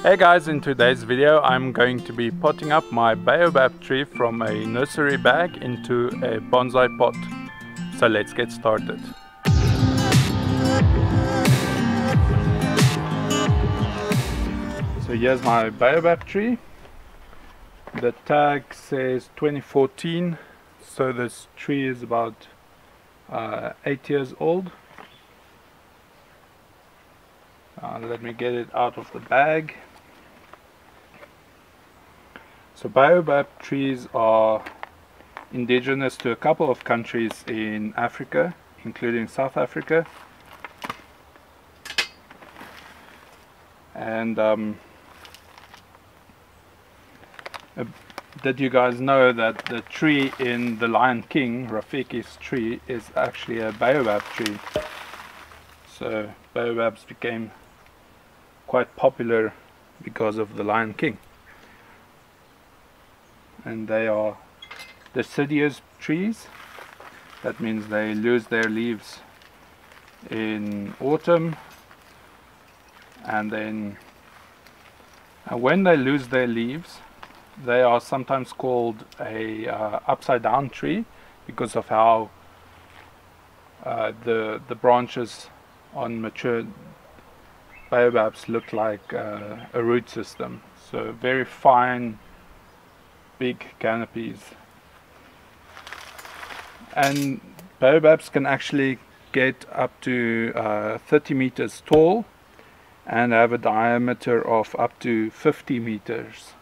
Hey guys, in today's video I'm going to be potting up my baobab tree from a nursery bag into a bonsai pot. So let's get started. So here's my baobab tree. The tag says 2014, so this tree is about 8 years old. Let me get it out of the bag. So baobab trees are indigenous to a couple of countries in Africa, including South Africa. And did you guys know that the tree in The Lion King, Rafiki's tree, is actually a baobab tree? So baobabs became quite popular because of The Lion King. And they are deciduous trees. That means they lose their leaves in autumn, and then when they lose their leaves, they are sometimes called a upside down tree because of how the branches on mature baobabs look like a root system. So very fine, big canopies. And baobabs can actually get up to 30 meters tall and have a diameter of up to 50 meters.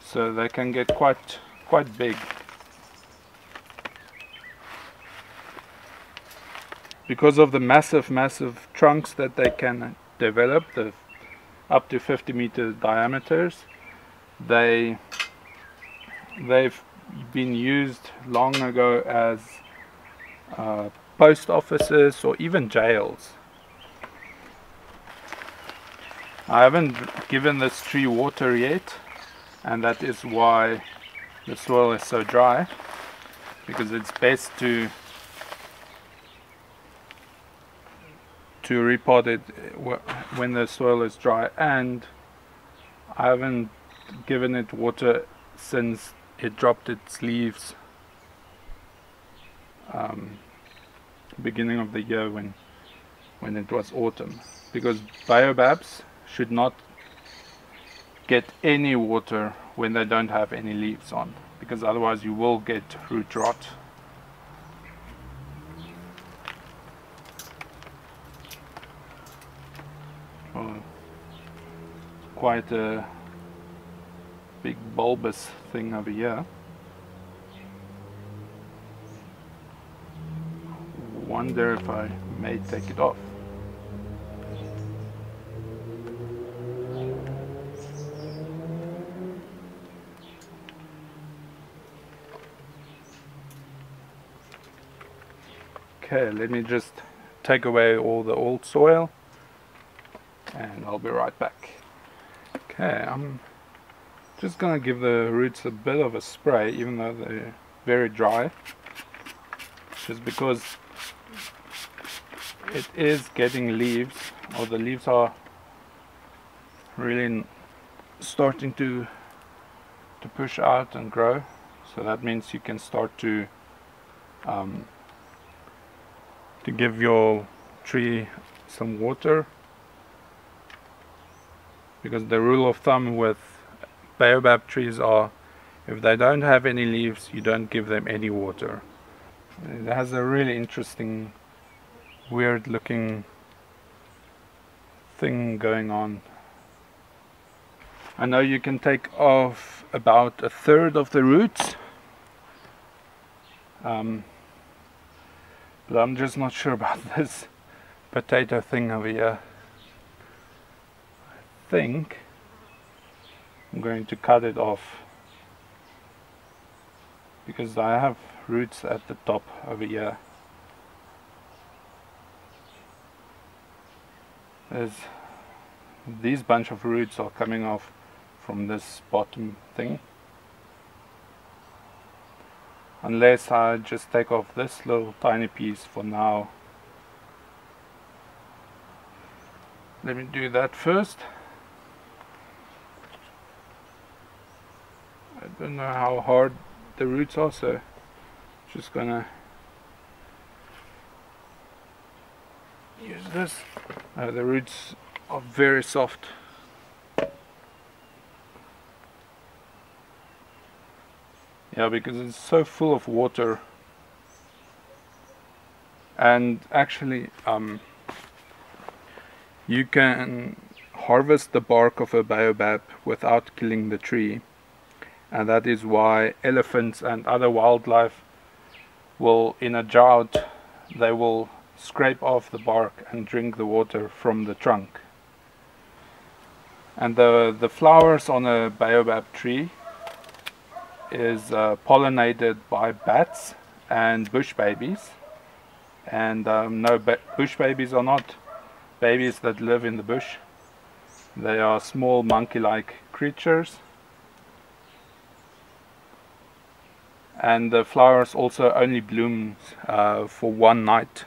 So they can get quite big. Because of the massive trunks that they can develop, the up to 50 meter diameters, they've been used long ago as post offices or even jails. I haven't given this tree water yet, and that is why the soil is so dry, because it's best to repot it when the soil is dry. And I haven't given it water since it dropped its leaves beginning of the year when it was autumn, because baobabs should not get any water when they don't have any leaves on, because otherwise you will get root rot. Quite a big bulbous thing over here. Wonder if I may take it off. Okay, let me just take away all the old soil and I'll be right back. Okay, I'm just gonna give the roots a bit of a spray, even though they're very dry, just because it is getting leaves, or the leaves are really starting to push out and grow. So that means you can start to give your tree some water, because the rule of thumb with baobab trees are, if they don't have any leaves, you don't give them any water. It has a really interesting, weird looking thing going on. I know you can take off about 1/3 of the roots, but I'm just not sure about this potato thing over here. I think I'm going to cut it off, because I have roots at the top over here. These bunch of roots are coming off from this bottom thing. Unless I just take off this little tiny piece for now. Let me do that first. I don't know how hard the roots are, so just gonna use this. The roots are very soft. Yeah, because it's so full of water. And actually, you can harvest the bark of a baobab without killing the tree. And that is why elephants and other wildlife will, in a drought, they will scrape off the bark and drink the water from the trunk. And the flowers on a baobab tree is pollinated by bats and bush babies. And no, bush babies are not babies that live in the bush. They are small monkey-like creatures. And the flowers also only bloom for one night.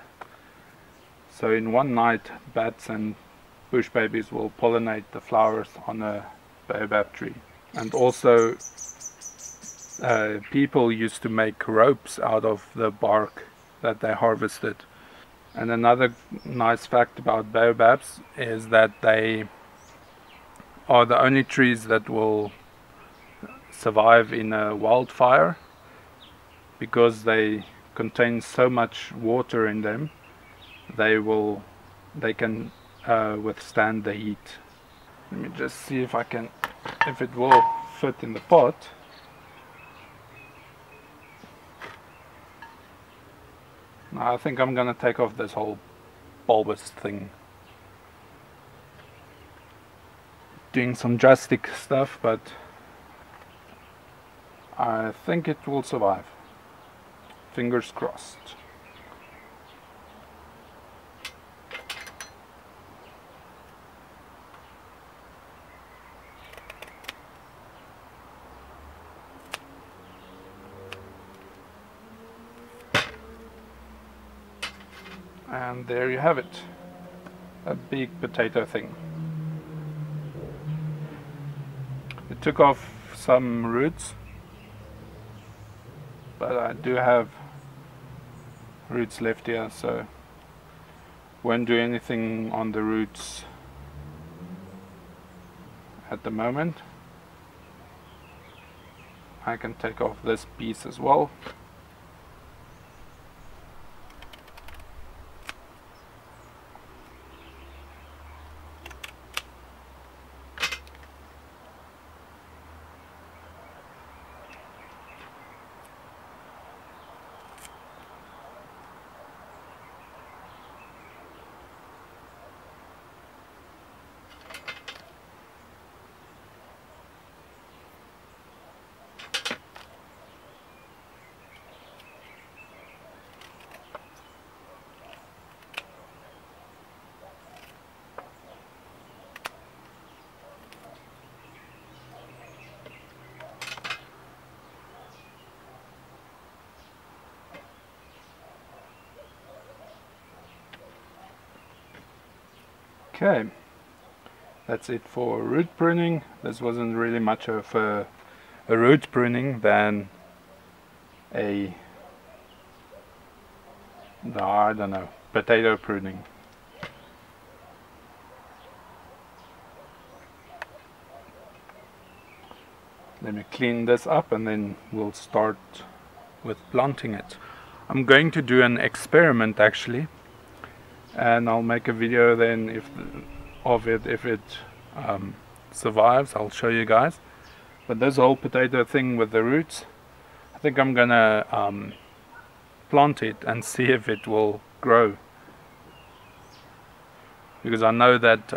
So in one night, bats and bush babies will pollinate the flowers on a baobab tree. And also people used to make ropes out of the bark that they harvested. And another nice fact about baobabs is that they are the only trees that will survive in a wildfire, because they contain so much water in them. They can withstand the heat. Let me just see if it will fit in the pot. Now I think I'm gonna take off this whole bulbous thing. Doing some drastic stuff, but I think it will survive. Fingers crossed. And there you have it. A big potato thing. It took off some roots, but I do have roots left here, so won't do anything on the roots at the moment. I can take off this piece as well. Okay, that's it for root pruning. This wasn't really much of a root pruning than I don't know, potato pruning. Let me clean this up and then we'll start with planting it. I'm going to do an experiment actually, and I'll make a video then if it survives. I'll show you guys. But this whole potato thing with the roots, I think I'm gonna plant it and see if it will grow, because I know that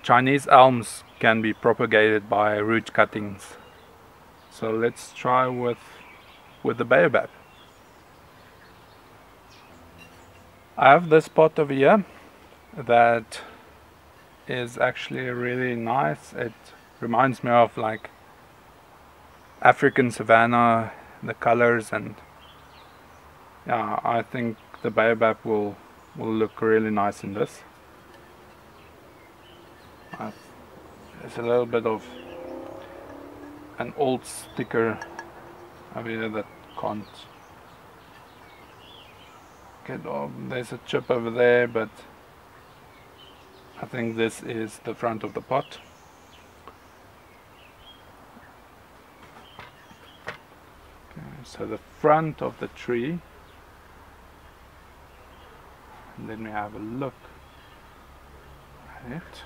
Chinese elms can be propagated by root cuttings. So let's try with the baobab. I have this pot over here that is actually really nice. It reminds me of like African savanna, the colors, and yeah, I think the baobab will will look really nice in this. There's a little bit of an old sticker over here that can't get off. There's a chip over there, but I think this is the front of the pot. Okay, so the front of the tree, and then we have a look at it.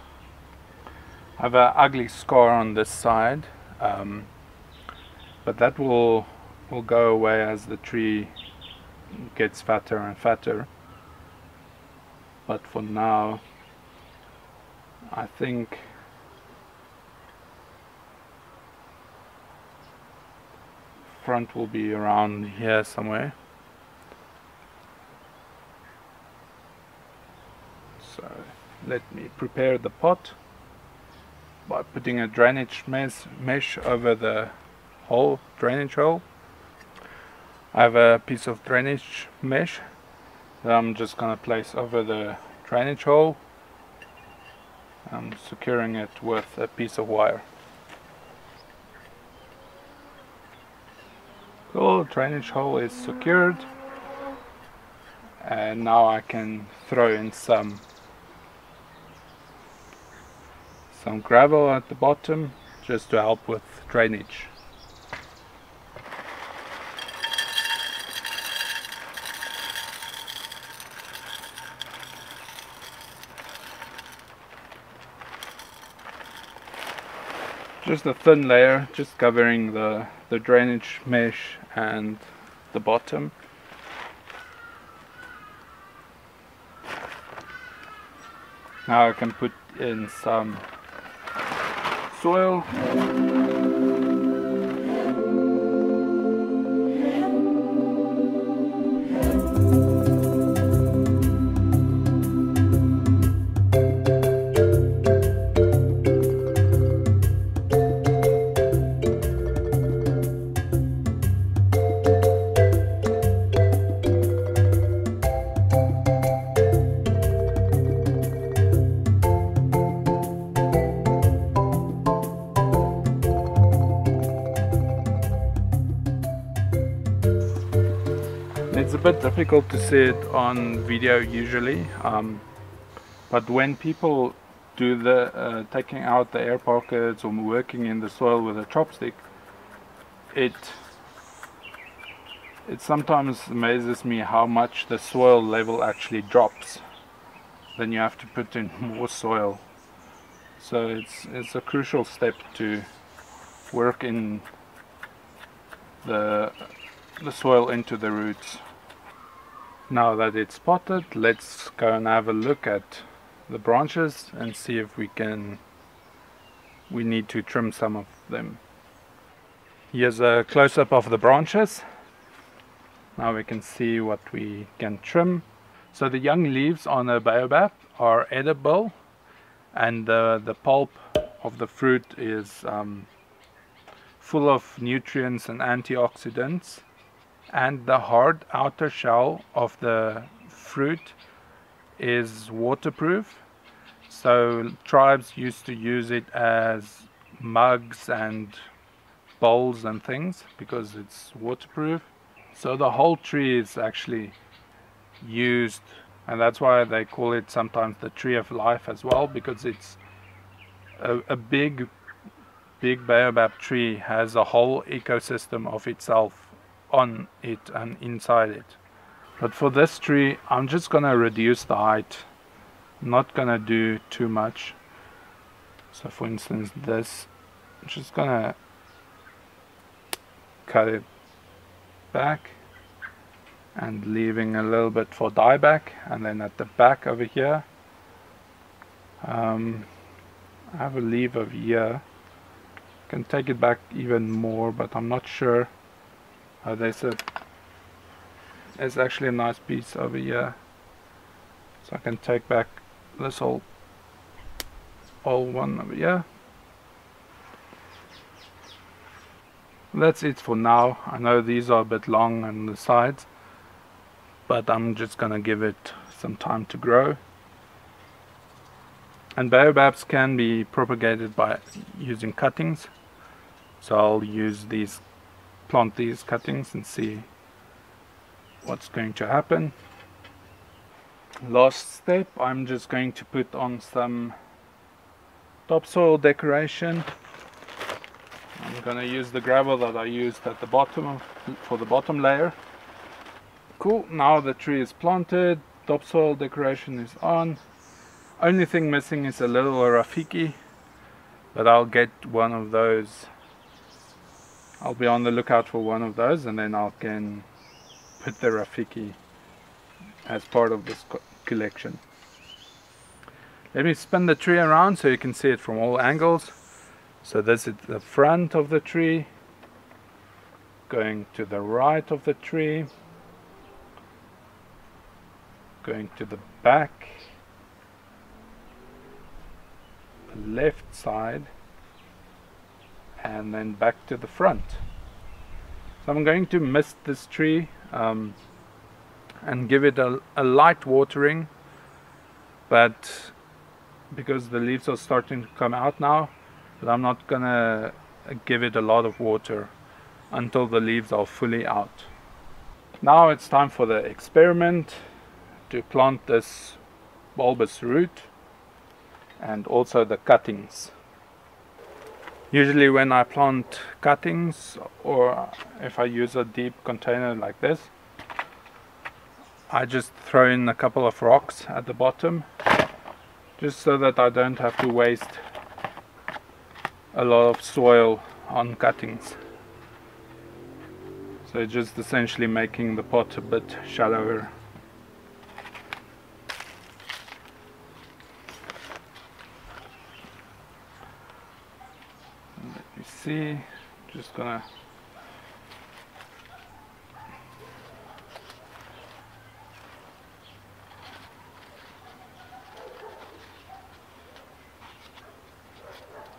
I have an ugly scar on this side, but that will go away as the tree gets fatter and fatter. But for now, I think front will be around here somewhere. So let me prepare the pot by putting a drainage mesh over the whole drainage hole. I have a piece of drainage mesh that I'm just going to place over the drainage hole. I'm securing it with a piece of wire. Cool, drainage hole is secured, and now I can throw in some gravel at the bottom just to help with drainage. Just a thin layer, just covering the drainage mesh and the bottom. Now I can put in some soil. It's a bit difficult to see it on video usually, but when people do the taking out the air pockets or working in the soil with a chopstick, it sometimes amazes me how much the soil level actually drops. Then you have to put in more soil. So it's a crucial step to work in the soil into the roots. Now that it's potted, let's go and have a look at the branches and see if we need to trim some of them. Here's a close-up of the branches. Now we can see what we can trim. So the young leaves on a baobab are edible, and the pulp of the fruit is full of nutrients and antioxidants, and the hard outer shell of the fruit is waterproof. So tribes used to use it as mugs and bowls and things because it's waterproof. So the whole tree is actually used, and that's why they call it sometimes the tree of life as well, because it's a big baobab tree has a whole ecosystem of itself on it and inside it. But for this tree, I'm just gonna reduce the height. I'm not gonna do too much. So for instance, this, I'm just gonna cut it back and leaving a little bit for dieback, and then at the back over here, I have a leaf over here. Can take it back even more, but I'm not sure. There's actually a nice piece over here, so I can take back this whole one over here. That's it for now. I know these are a bit long on the sides, but I'm just gonna give it some time to grow. And baobabs can be propagated by using cuttings. So I'll use these, plant these cuttings and see what's going to happen. Last step, I'm just going to put on some topsoil decoration. I'm going to use the gravel that I used at the bottom for the bottom layer. Cool, now the tree is planted, topsoil decoration is on. Only thing missing is a little Rafiki, but I'll get one of those. I'll be on the lookout for one of those, and then I can put the Rafiki as part of this collection. Let me spin the tree around so you can see it from all angles. So this is the front of the tree, going to the right of the tree, going to the back, the left side, and then back to the front. So I'm going to mist this tree and give it a light watering, but because the leaves are starting to come out now, but I'm not gonna give it a lot of water until the leaves are fully out. Now it's time for the experiment to plant this bulbous root and also the cuttings. Usually when I plant cuttings, or if I use a deep container like this, I just throw in a couple of rocks at the bottom, just so that I don't have to waste a lot of soil on cuttings. So just essentially making the pot a bit shallower. Let me see, just gonna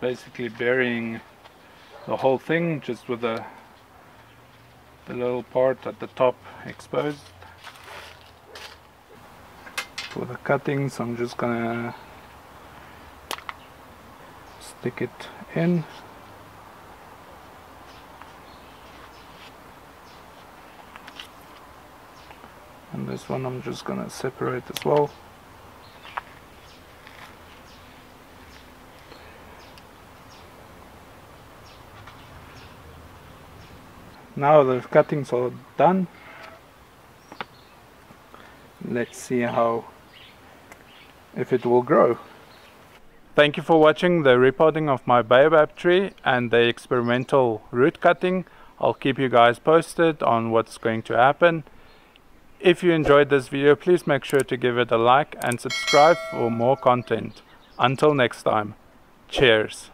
basically burying the whole thing, just with the little part at the top exposed. For the cuttings, I'm just gonna stick it in. And this one I'm just gonna separate as well. Now the cuttings are done. Let's see if it will grow. Thank you for watching the repotting of my baobab tree and the experimental root cutting. I'll keep you guys posted on what's going to happen. If you enjoyed this video, please make sure to give it a like and subscribe for more content. Until next time, cheers.